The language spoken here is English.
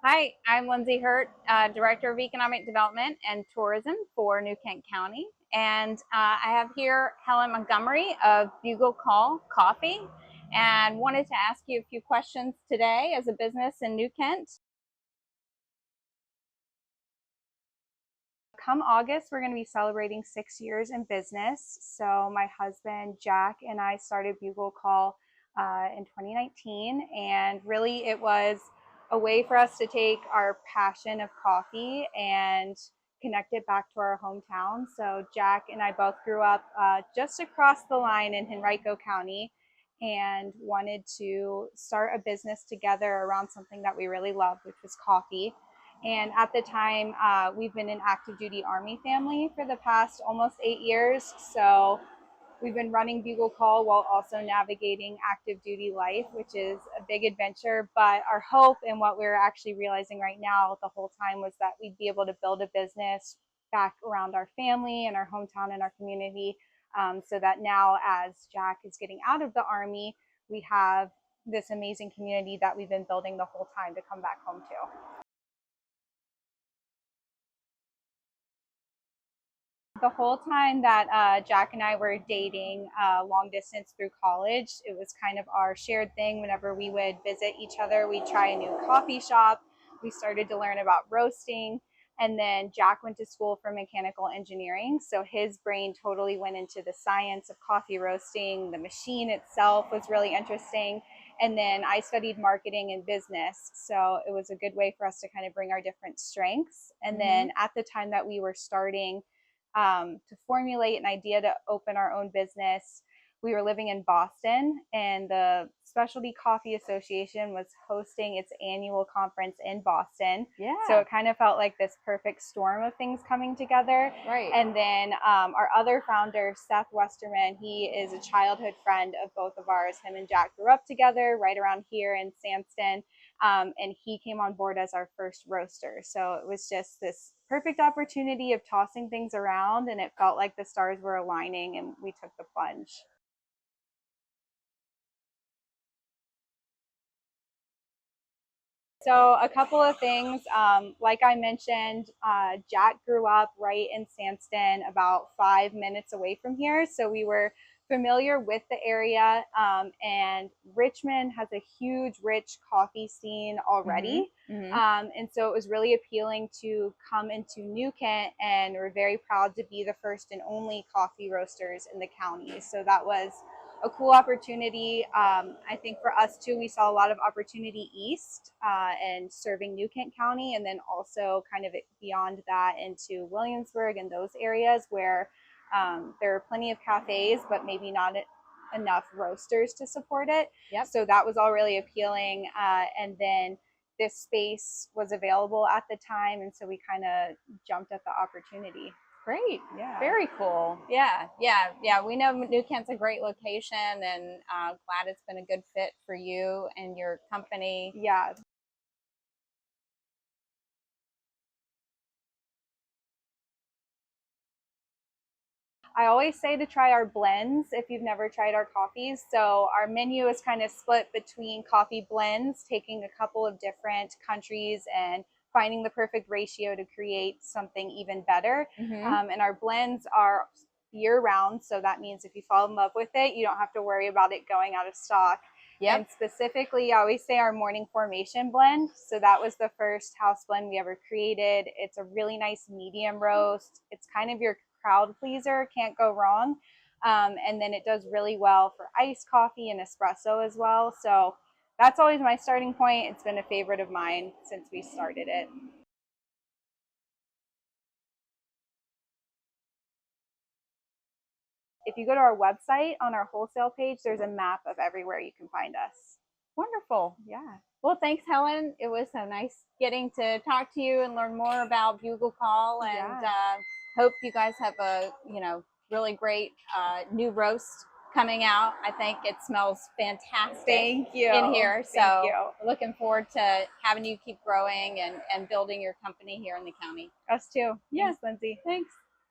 Hi, I'm Lindsay Hurt, Director of Economic Development and Tourism for New Kent County. And I have here Helen Montgomery of Bugle Call Coffee and wanted to ask you a few questions today as a business in New Kent. Come August, we're going to be celebrating 6 years in business. So my husband, Jack, and I started Bugle Call in 2019. And really it was a way for us to take our passion of coffee and connect it back to our hometown. So Jack and I both grew up just across the line in Henrico County and wanted to start a business together around something that we really loved, which was coffee. And at the time, we've been an active duty Army family for the past almost 8 years. So we've been running Bugle Call while also navigating active duty life, which is a big adventure. But our hope and what we're actually realizing right now the whole time was that we'd be able to build a business back around our family and our hometown and our community, so that now as Jack is getting out of the Army, we have this amazing community that we've been building the whole time to come back home to. The whole time that Jack and I were dating long distance through college, it was kind of our shared thing. Whenever we would visit each other, we'd try a new coffee shop. We started to learn about roasting. And then Jack went to school for mechanical engineering. So his brain totally went into the science of coffee roasting. The machine itself was really interesting. And then I studied marketing and business. So it was a good way for us to kind of bring our different strengths. And then at the time that we were starting to formulate an idea to open our own business, we were living in Boston, and the Specialty Coffee Association was hosting its annual conference in Boston. Yeah. So it kind of felt like this perfect storm of things coming together. Right. And then our other founder, Seth Westerman, he is a childhood friend of both of ours. Him and Jack grew up together right around here in Sandston. And he came on board as our first roaster. So it was just this perfect opportunity of tossing things around, and it felt like the stars were aligning, and we took the plunge. So a couple of things, like I mentioned, Jack grew up right in Sandston, about 5 minutes away from here. So we were familiar with the area, and Richmond has a huge, rich coffee scene already. And so it was really appealing to come into New Kent, and we're very proud to be the first and only coffee roasters in the county. So that was a cool opportunity. I think for us too, we saw a lot of opportunity east and serving New Kent County, and then also kind of beyond that into Williamsburg and those areas where there are plenty of cafes, but maybe not enough roasters to support it. Yep. So that was all really appealing. And then this space was available at the time, and so we kind of jumped at the opportunity. Great. Yeah. Very cool. Yeah. We know New Kent's a great location, and glad it's been a good fit for you and your company. Yeah. I always say to try our blends if you've never tried our coffees. So our menu is kind of split between coffee blends, taking a couple of different countries and finding the perfect ratio to create something even better. And our blends are year round. So that means if you fall in love with it, you don't have to worry about it going out of stock. Yep. And specifically, I always say our morning formation blend. So that was the first house blend we ever created. It's a really nice medium roast. It's kind of your crowd pleaser, can't go wrong. And then it does really well for iced coffee and espresso as well. So that's always my starting point. It's been a favorite of mine since we started it. If you go to our website, on our wholesale page, there's a map of everywhere you can find us. Wonderful. Yeah. Well, thanks, Helen. It was so nice getting to talk to you and learn more about Bugle Call, and hope you guys have a really great new roast coming out. I think it smells fantastic. Thank you. In here. Thank you. Looking forward to having you keep growing and building your company here in the county. Us too. Yes, Lindsay. Thanks.